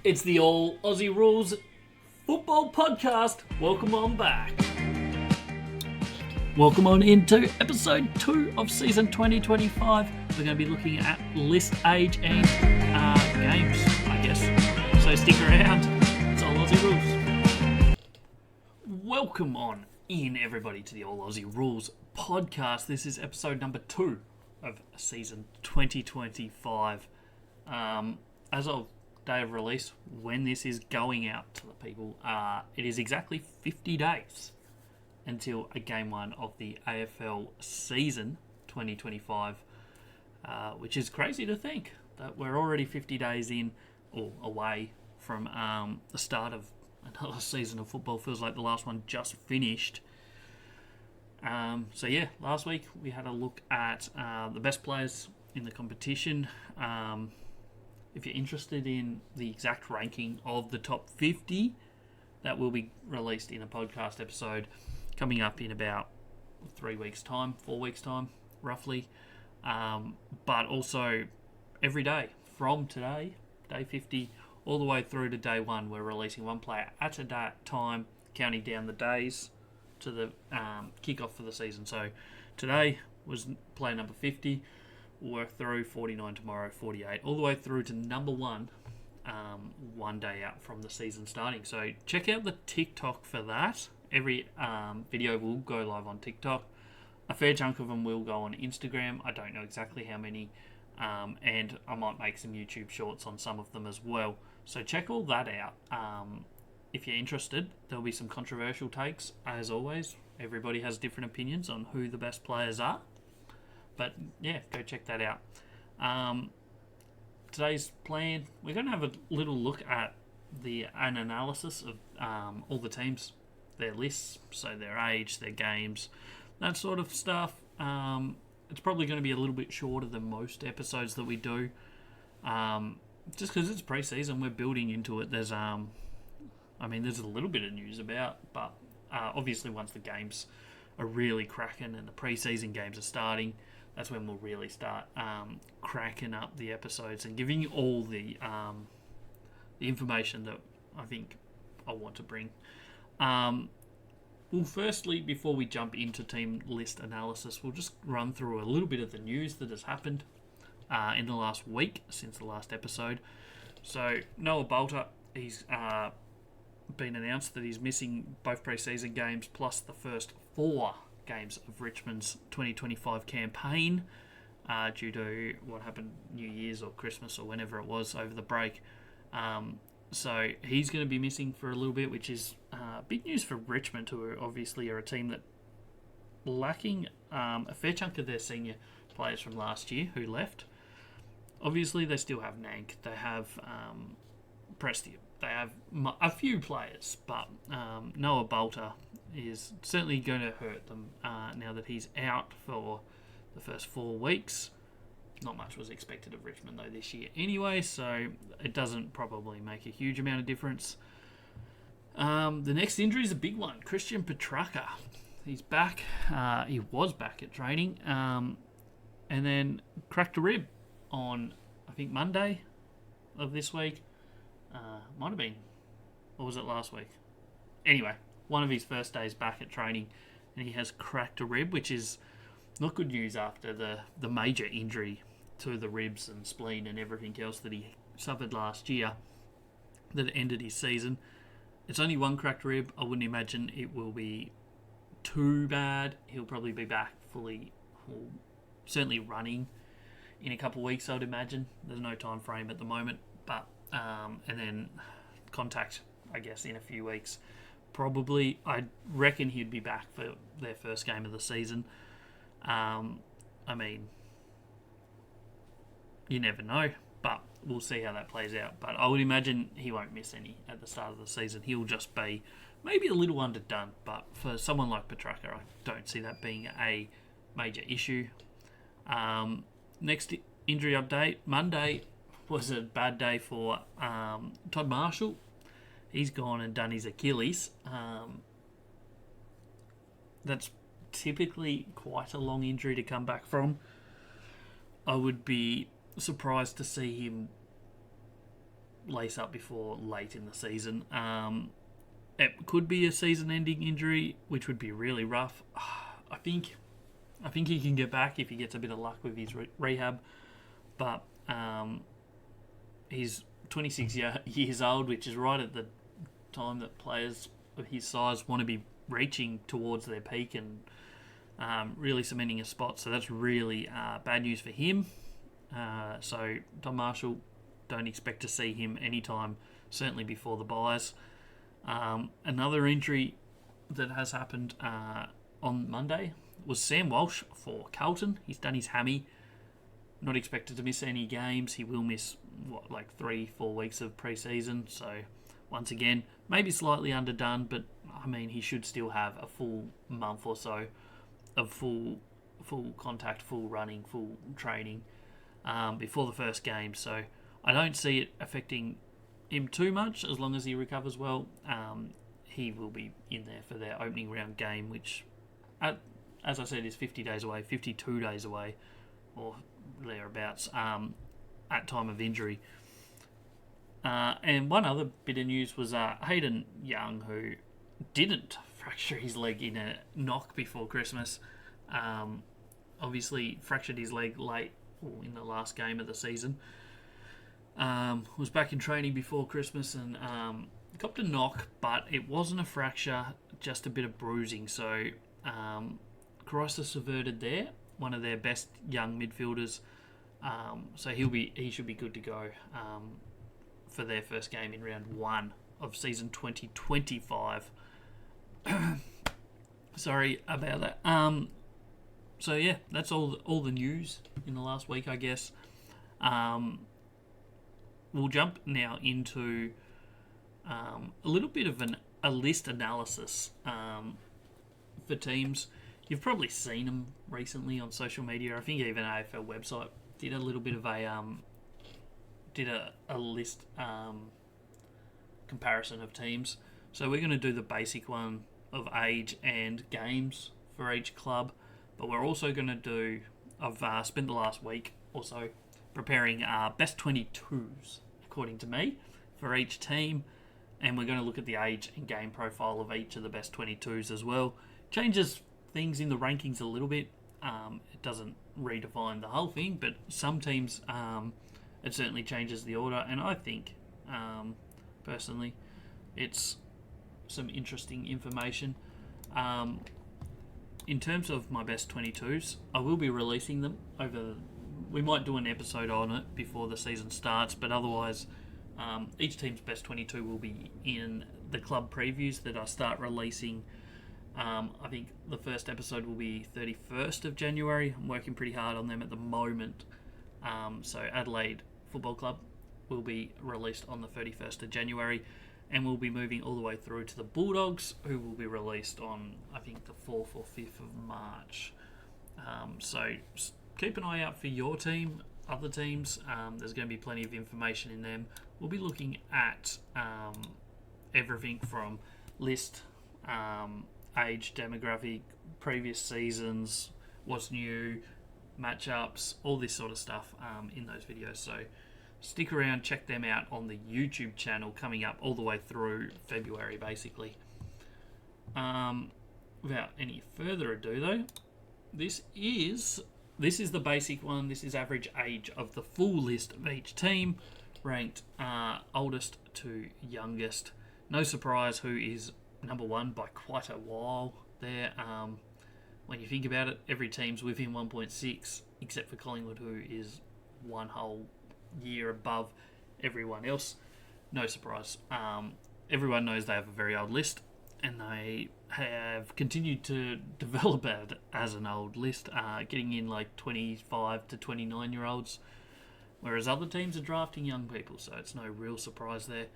It's the All Aussie Rules Football Podcast. Welcome on back. Welcome on into episode 2 of season 2025. We're going to be looking at list age and games, I guess. So stick around. It's All Aussie Rules. Welcome on in, everybody, to the All Aussie Rules Podcast. This is episode number 2 of season 2025. As of day of release, when this is going out to the people, it is exactly 50 days until a game 1 of the AFL season 2025, which is crazy to think that we're already 50 days in or away from the start of another season of football. Feels like the last one just finished. Last week we had a look at the best players in the competition. If you're interested in the exact ranking of the top 50, that will be released in a podcast episode coming up in about 4 weeks' time, roughly. But also every day from today, day 50, all the way through to day 1, we're releasing one player at a time, counting down the days to the kickoff for the season. So today was player number 50. We'll work through 49 tomorrow, 48, all the way through to number 1, one day out from the season starting. So check out the TikTok for that. Every video will go live on TikTok. A fair chunk of them will go on Instagram. I don't know exactly how many. And I might make some YouTube shorts on some of them as well. So check all that out. If you're interested, there'll be some controversial takes. As always, everybody has different opinions on who the best players are. But yeah, go check that out. Today's plan, we're going to have a little look at an analysis of all the teams, their lists, so their age, their games, that sort of stuff. It's probably going to be a little bit shorter than most episodes that we do, just because it's pre-season. We're building into it. There's a little bit of news about, but obviously once the games are really cracking and the pre-season games are starting, that's when we'll really start cracking up the episodes and giving you all the information that I think I want to bring. Well, firstly, before we jump into team list analysis, we'll just run through a little bit of the news that has happened in the last week since the last episode. So Noah Bolter, he's been announced that he's missing both pre-season games plus the first 4 games of Richmond's 2025 campaign due to what happened New Year's or Christmas or whenever it was over the break. So he's going to be missing for a little bit, which is big news for Richmond, who obviously are a team that lacking a fair chunk of their senior players from last year who left. Obviously, they still have Nank, they have Prestia, they have a few players, but Noah Bolter is certainly going to hurt them now that he's out for the first 4 weeks. Not much was expected of Richmond, though, this year anyway, so it doesn't probably make a huge amount of difference. The next injury is a big one. Christian Petracca. He's back. He was back at training. And then cracked a rib on, I think, Monday of this week. Might have been. Or was it last week? Anyway, one of his first days back at training, and he has cracked a rib, which is not good news after the major injury to the ribs and spleen and everything else that he suffered last year that ended his season. It's only one cracked rib. I wouldn't imagine it will be too bad. He'll probably be back fully, certainly running in a couple of weeks, I would imagine. There's no time frame at the moment, but and then contact, I guess, in a few weeks. Probably, I reckon he'd be back for their first game of the season. You never know, but we'll see how that plays out. But I would imagine he won't miss any at the start of the season. He'll just be maybe a little underdone, but for someone like Petracca, I don't see that being a major issue. Next injury update, Monday was a bad day for Todd Marshall. He's gone and done his Achilles. That's typically quite a long injury to come back from. I would be surprised to see him lace up before late in the season. It could be a season-ending injury, which would be really rough. I think he can get back if he gets a bit of luck with his rehab, but he's 26 years old, which is right at the time that players of his size want to be reaching towards their peak and really cementing a spot. So that's really bad news for him. So Don Marshall, don't expect to see him anytime, certainly before the buys. Another injury that has happened on Monday was Sam Walsh for Carlton. He's done his hammy. Not expected to miss any games. He will miss, 3-4 weeks of pre-season. So, once again, maybe slightly underdone, but, I mean, he should still have a full month or so of full contact, full running, full training before the first game. So, I don't see it affecting him too much as long as he recovers well. He will be in there for their opening round game, which, as I said, is 50 days away, 52 days away, or thereabouts, at time of injury. And one other bit of news was Hayden Young, who didn't fracture his leg in a knock before Christmas. Obviously fractured his leg late, or in the last game of the season. Was back in training before Christmas and got a knock, but it wasn't a fracture, just a bit of bruising. So crisis averted there. One of their best young midfielders. So he should be good to go for their first game in round 1 of season 2025. Sorry about that. So yeah, that's all the news in the last week, I guess. We'll jump now into a little bit of a list analysis for teams. You've probably seen them recently on social media. I think even AFL website did a little bit of a list comparison of teams. So we're going to do the basic one of age and games for each club, but we're also going to do. I've spent the last week also preparing best 22s according to me for each team, and we're going to look at the age and game profile of each of the best 22s as well. Changes things in the rankings a little bit. It doesn't redefine the whole thing, but some teams it certainly changes the order, and I think personally it's some interesting information. In terms of my best 22s, I will be releasing them over. We might do an episode on it before the season starts, but otherwise each team's best 22 will be in the club previews that I start releasing. I think the first episode will be 31st of January. I'm working pretty hard on them at the moment. So Adelaide Football Club will be released on the 31st of January, and we'll be moving all the way through to the Bulldogs, who will be released on, I think, the 4th or 5th of March. So keep an eye out for your team, other teams. There's going to be plenty of information in them. We'll be looking at everything from list, age, demographic, previous seasons, what's new, matchups, all this sort of stuff in those videos. So stick around, check them out on the YouTube channel coming up all the way through February, basically. Without any further ado, though, this is the basic one. This is average age of the full list of each team, ranked oldest to youngest. No surprise who is number one by quite a while there. When you think about it, every team's within 1.6, except for Collingwood, who is one whole year above everyone else. No surprise. Everyone knows they have a very old list, and they have continued to develop it as an old list, getting in like 25 to 29 year olds, whereas other teams are drafting young people, so it's no real surprise there.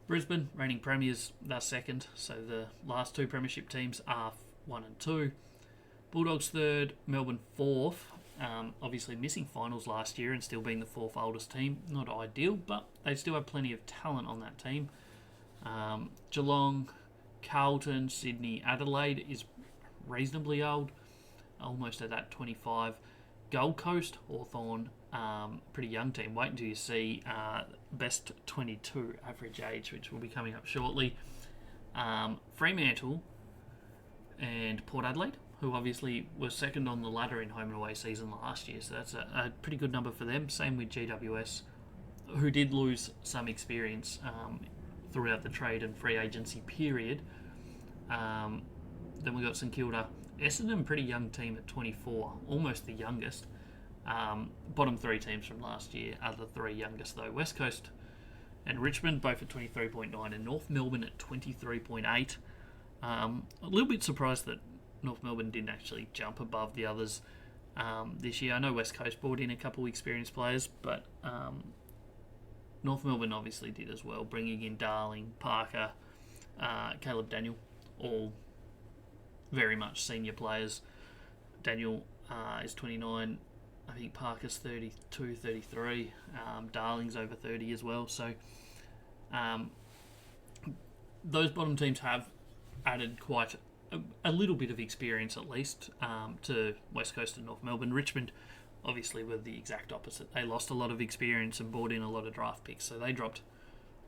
Brisbane, reigning premiers, they're second, so the last two premiership teams are 1 and 2. Bulldogs third, Melbourne fourth. Obviously missing finals last year and still being the fourth oldest team. Not ideal, but they still have plenty of talent on that team. Geelong, Carlton, Sydney, Adelaide is reasonably old, almost at that 25. Gold Coast, Hawthorn, pretty young team. Wait until you see best 22 average age, which will be coming up shortly. Fremantle and Port Adelaide, who obviously were second on the ladder in home and away season last year, so that's a pretty good number for them. Same with GWS, who did lose some experience throughout the trade and free agency period. Then we got St Kilda. Essendon, pretty young team at 24, almost the youngest. Bottom three teams from last year are the three youngest though. West Coast and Richmond both at 23.9 and North Melbourne at 23.8. A little bit surprised that North Melbourne didn't actually jump above the others this year. I know West Coast brought in a couple of experienced players, but North Melbourne obviously did as well, bringing in Darling, Parker, Caleb Daniel, all very much senior players. Daniel is 29. I think Parker's 32, 33. Darling's over 30 as well. So those bottom teams have added quite a little bit of experience, at least, to West Coast and North Melbourne. Richmond obviously were the exact opposite. They lost a lot of experience and brought in a lot of draft picks. So they dropped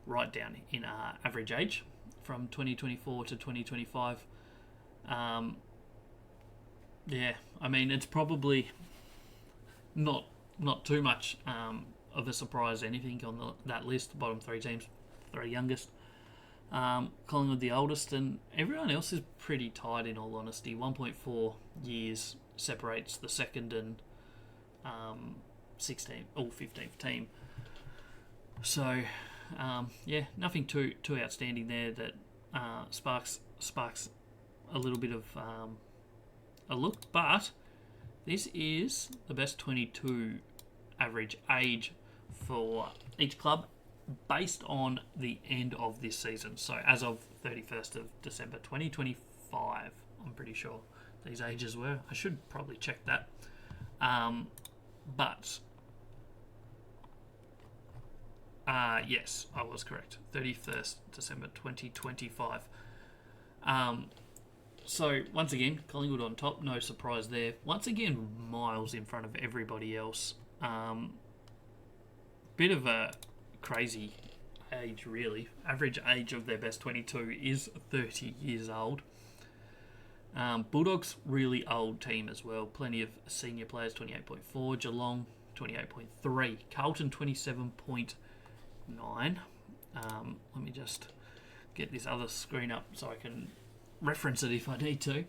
right down in average age from 2024 to 2025. Yeah, I mean, it's probably not too much of a surprise anything on that list. The bottom three teams, three youngest. Collingwood the oldest, and everyone else is pretty tight in all honesty. 1.4 years separates the second and 16th or 15th team. So, yeah, nothing too outstanding there that sparks a little bit of a look, but this is the best 22 average age for each club based on the end of this season. So as of 31st of December 2025, I'm pretty sure these ages were. I should probably check that. But yes, I was correct. 31st December 2025. So, once again, Collingwood on top, no surprise there. Once again, miles in front of everybody else. Bit of a crazy age, really. Average age of their best 22 is 30 years old. Bulldogs, really old team as well. Plenty of senior players, 28.4. Geelong, 28.3. Carlton, 27.9. Let me just get this other screen up so I can reference it if I need to.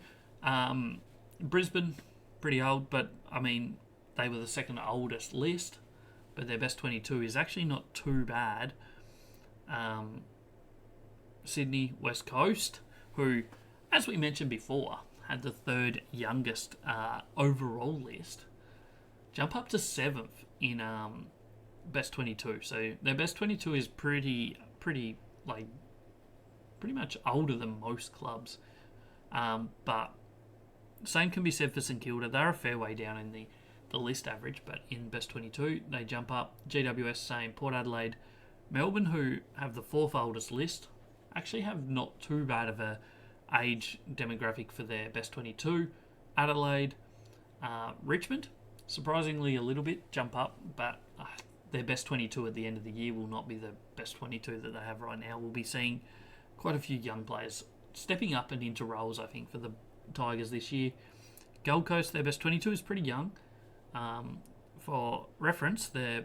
Brisbane, pretty old, but I mean, they were the second oldest list, but their best 22 is actually not too bad. Sydney, West Coast, who, as we mentioned before, had the third youngest overall list, jump up to 7th in best 22. So their best 22 is pretty much older than most clubs. But same can be said for St Kilda. They're a fair way down in the list average, but in best 22, they jump up. GWS, same. Port Adelaide. Melbourne, who have the fourth oldest list, actually have not too bad of a age demographic for their best 22. Adelaide. Richmond, surprisingly a little bit, jump up, but their best 22 at the end of the year will not be the best 22 that they have right now. We'll be seeing quite a few young players stepping up and into roles, I think, for the Tigers this year. Gold Coast, their best 22 is pretty young. For reference, their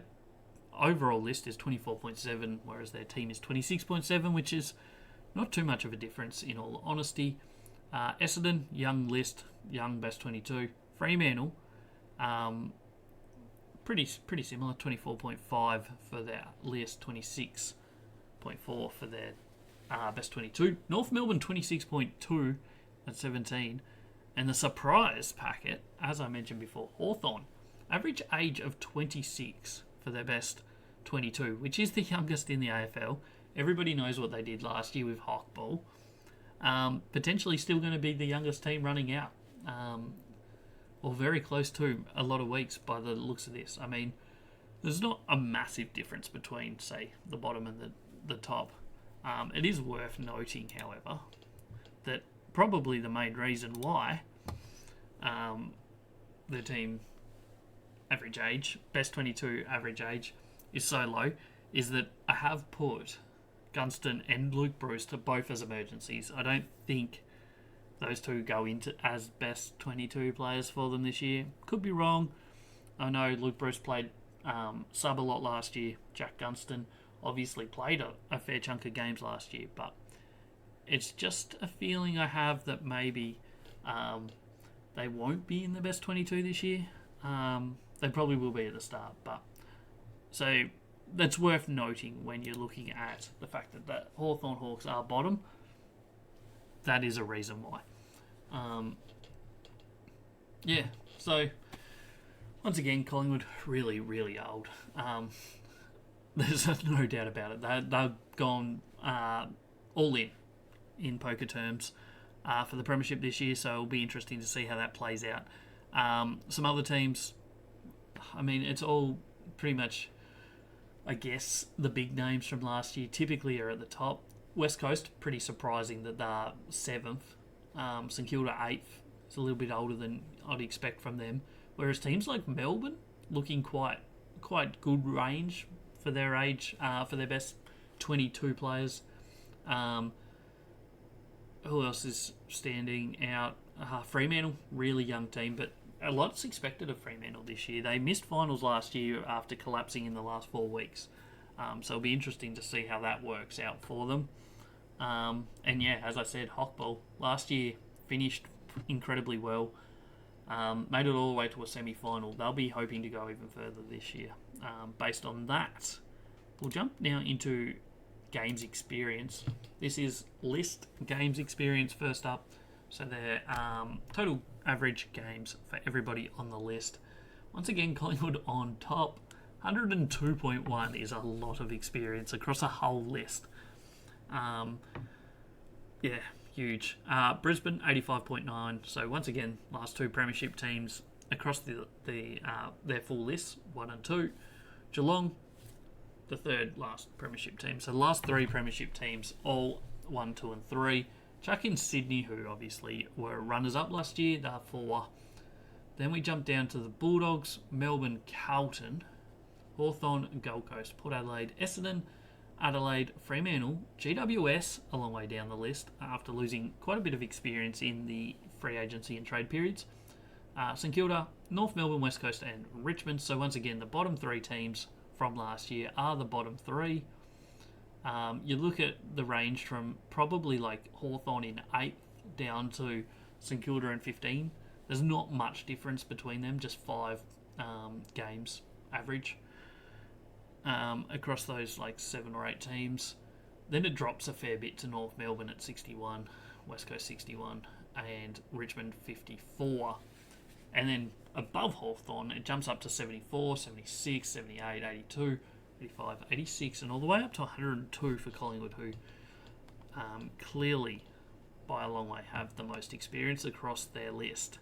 overall list is 24.7, whereas their team is 26.7, which is not too much of a difference in all honesty. Essendon, young list, young best 22. Fremantle, pretty similar, 24.5 for their list, 26.4 for their best 22. North Melbourne, 26.2 at 17. And the surprise packet, as I mentioned before, Hawthorn, average age of 26 for their best 22, which is the youngest in the AFL. Everybody knows what they did last year with Hawkball. Potentially still going to be the youngest team running out. Or very close to a lot of weeks by the looks of this. I mean, there's not a massive difference between, say, the bottom and the top. It is worth noting, however, that probably the main reason why the team average age, best 22 average age, is so low, is that I have put Gunston and Luke Brewster both as emergencies. I don't think those two go into as best 22 players for them this year. Could be wrong. I know Luke Bruce played sub a lot last year. Jack Gunston obviously played a fair chunk of games last year, but it's just a feeling I have that maybe they won't be in the best 22 this year. They probably will be at the start, but so that's worth noting when you're looking at the fact that the Hawthorn Hawks are bottom. That is a reason why. So once again, Collingwood really, really old. There's no doubt about it. They've gone all in poker terms for the premiership this year, so it'll be interesting to see how that plays out. Some other teams, I mean, it's all pretty much, I guess, the big names from last year typically are at the top. West Coast, pretty surprising that they're 7th. St Kilda 8th. It's a little bit older than I'd expect from them. Whereas teams like Melbourne, looking quite good range for their age, for their best 22 players. Who else is standing out? Fremantle, really young team, but a lot's expected of Fremantle this year. They missed finals last year after collapsing in the last 4 weeks. So it'll be interesting to see how that works out for them. And yeah, as I said, Hockball last year finished incredibly well. Made it all the way to a semi-final. They'll be hoping to go even further this year. Based on that, we'll jump now into games experience. This is list games experience first up. So their total average games for everybody on the list. Once again, Collingwood on top. 102.1 is a lot of experience across a whole list. Huge. Brisbane 85.9. So once again, last two premiership teams across their full list, 1 and 2. Geelong, the third last premiership team. So the last 3 premiership teams, all 1, 2 and 3. Chuck in Sydney, who obviously were runners-up last year, they're 4. Then we jump down to the Bulldogs, Melbourne, Carlton, Hawthorn, Gold Coast, Port Adelaide, Essendon, Adelaide, Fremantle, GWS a long way down the list after losing quite a bit of experience in the free agency and trade periods. St Kilda, North Melbourne, West Coast and Richmond. So once again, the bottom 3 teams from last year are the bottom 3. You look at the range from probably like Hawthorn in 8th down to St Kilda in 15. There's not much difference between them, just 5 games average. Across those like 7 or 8 teams. Then it drops a fair bit to North Melbourne at 61, West Coast 61, and Richmond 54. And then above Hawthorn, it jumps up to 74, 76, 78, 82, 85, 86, and all the way up to 102 for Collingwood, who clearly, by a long way, have the most experience across their list.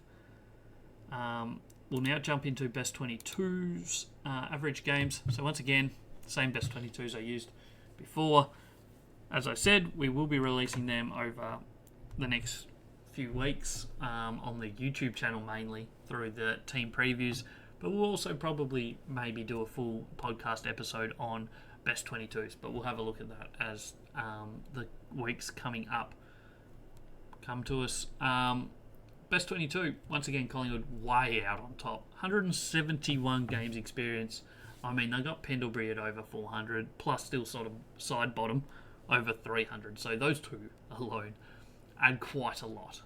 We'll now jump into best 22s average games. So once again, same best 22s I used before. As I said, we will be releasing them over the next few weeks on the YouTube channel mainly through the team previews. But we'll also probably maybe do a full podcast episode on best 22s. But we'll have a look at that as the weeks coming up come to us. Best 22, once again, Collingwood way out on top. 171 games experience. I mean, they got Pendlebury at over 400, plus still sort of side bottom over 300. So those two alone add quite a lot,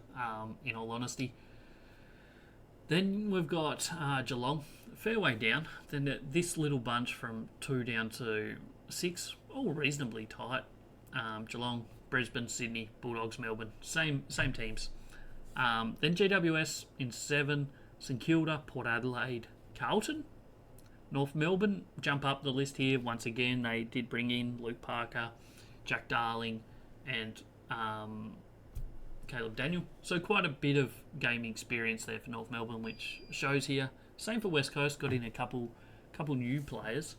in all honesty. Then we've got Geelong, fair way down. Then this little bunch from 2 down to 6, all reasonably tight. Geelong, Brisbane, Sydney, Bulldogs, Melbourne, same teams. Then GWS in 7, St Kilda, Port Adelaide, Carlton, North Melbourne jump up the list here. Once again, they did bring in Luke Parker, Jack Darling, and Caleb Daniel. So quite a bit of gaming experience there for North Melbourne, which shows here. Same for West Coast, got in a couple new players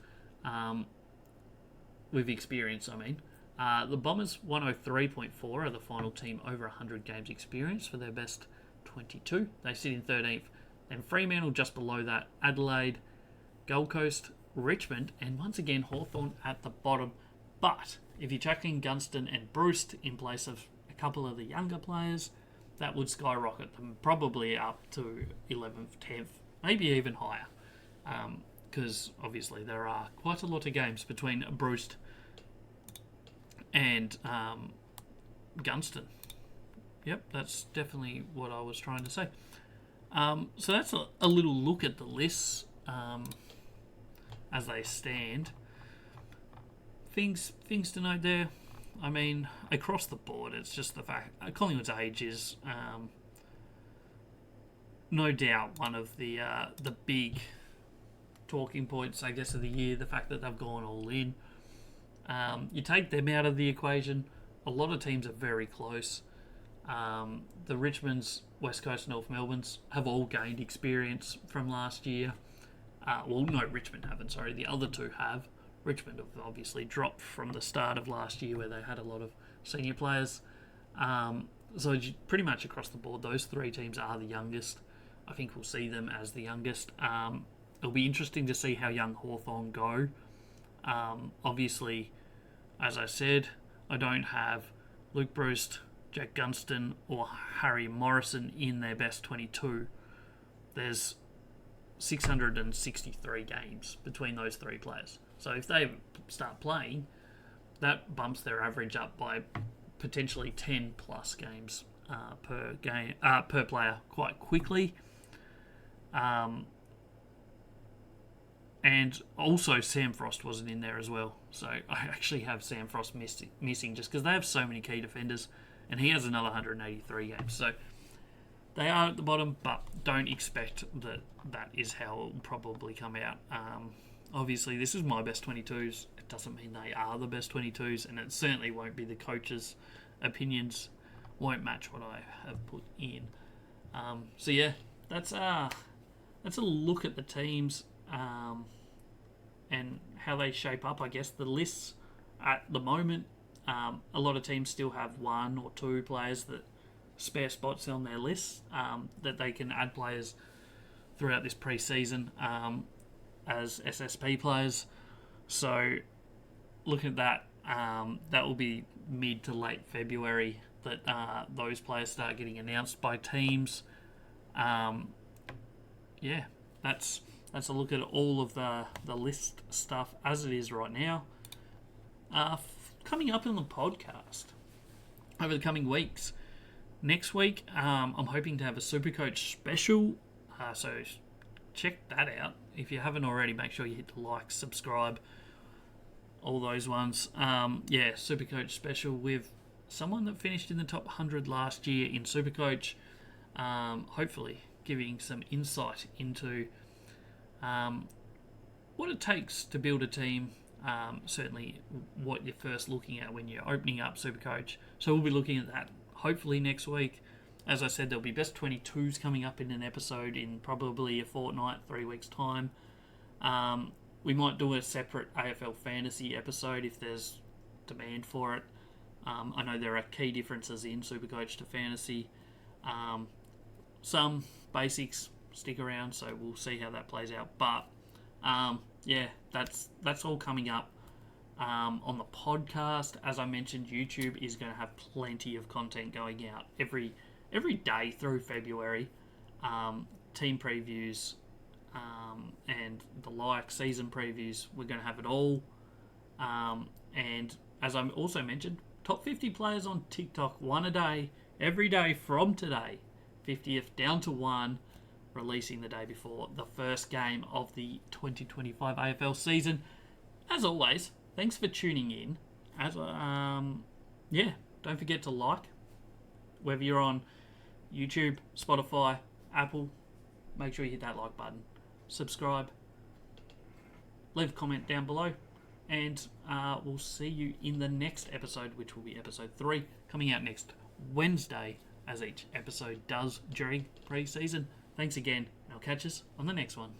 with experience, I mean. The Bombers, 103.4, are the final team over 100 games experience for their best 22. They sit in 13th. Then Fremantle just below that. Adelaide, Gold Coast, Richmond, and once again Hawthorn at the bottom. But if you're chucking Gunston and Bruce in place of a couple of the younger players, that would skyrocket them probably up to 11th, 10th, maybe even higher. Because obviously there are quite a lot of games between Bruce and Gunston. Yep, that's definitely what I was trying to say. So that's a little look at the lists as they stand. Things to note there. I mean, across the board, it's just the fact Collingwood's age is no doubt one of the big talking points, I guess, of the year. The fact that they've gone all in. You take them out of the equation, a lot of teams are very close. The Richmonds, West Coast, North Melbournes have all gained experience from last year. Well, no, Richmond haven't, sorry. The other two have. Richmond have obviously dropped from the start of last year where they had a lot of senior players. So pretty much across the board, those three teams are the youngest. I think we'll see them as the youngest. It'll be interesting to see how young Hawthorn go. Obviously, as I said, I don't have Luke Bruce, Jack Gunston or Harry Morrison in their best 22. There's 663 games between those three players. So if they start playing, that bumps their average up by potentially 10 plus games per player quite quickly. And also Sam Frost wasn't in there as well. So I actually have Sam Frost missing just because they have so many key defenders and he has another 183 games. So they are at the bottom, but don't expect that is how it will probably come out. Obviously, this is my best 22s. It doesn't mean they are the best 22s, and it certainly won't be the coach's opinions. Won't match what I have put in. So yeah, that's a look at the teams and how they shape up. I guess the lists at the moment, a lot of teams still have one or two players that spare spots on their lists that they can add players throughout this pre-season as SSP players. So looking at that, that will be mid to late February that those players start getting announced by teams. Yeah, that's a look at all of the list stuff as it is right now. Coming up in the podcast over the coming weeks. Next week, I'm hoping to have a Supercoach special, so check that out. If you haven't already, make sure you hit the like, subscribe, all those ones. Yeah, Supercoach special with someone that finished in the top 100 last year in Supercoach. Hopefully giving some insight into what it takes to build a team. Certainly what you're first looking at when you're opening up Supercoach. So we'll be looking at that hopefully next week. As I said, there'll be best 22s coming up in an episode in probably a fortnight, 3 weeks' time. We might do a separate AFL fantasy episode if there's demand for it. I know there are key differences in Supercoach to fantasy. Some basics stick around, so we'll see how that plays out. But yeah, that's all coming up on the podcast. As I mentioned, YouTube is going to have plenty of content going out every day through February. Team previews and the like, season previews. We're going to have it all. And as I also mentioned, top 50 players on TikTok, one a day, every day from today, 50th down to one, releasing the day before the first game of the 2025 AFL season. As always, thanks for tuning in. Yeah, don't forget to like, whether you're on YouTube, Spotify, Apple, make sure you hit that like button. Subscribe, leave a comment down below, and we'll see you in the next episode, which will be episode 3, coming out next Wednesday, as each episode does during pre-season. Thanks again, and I'll catch us on the next one.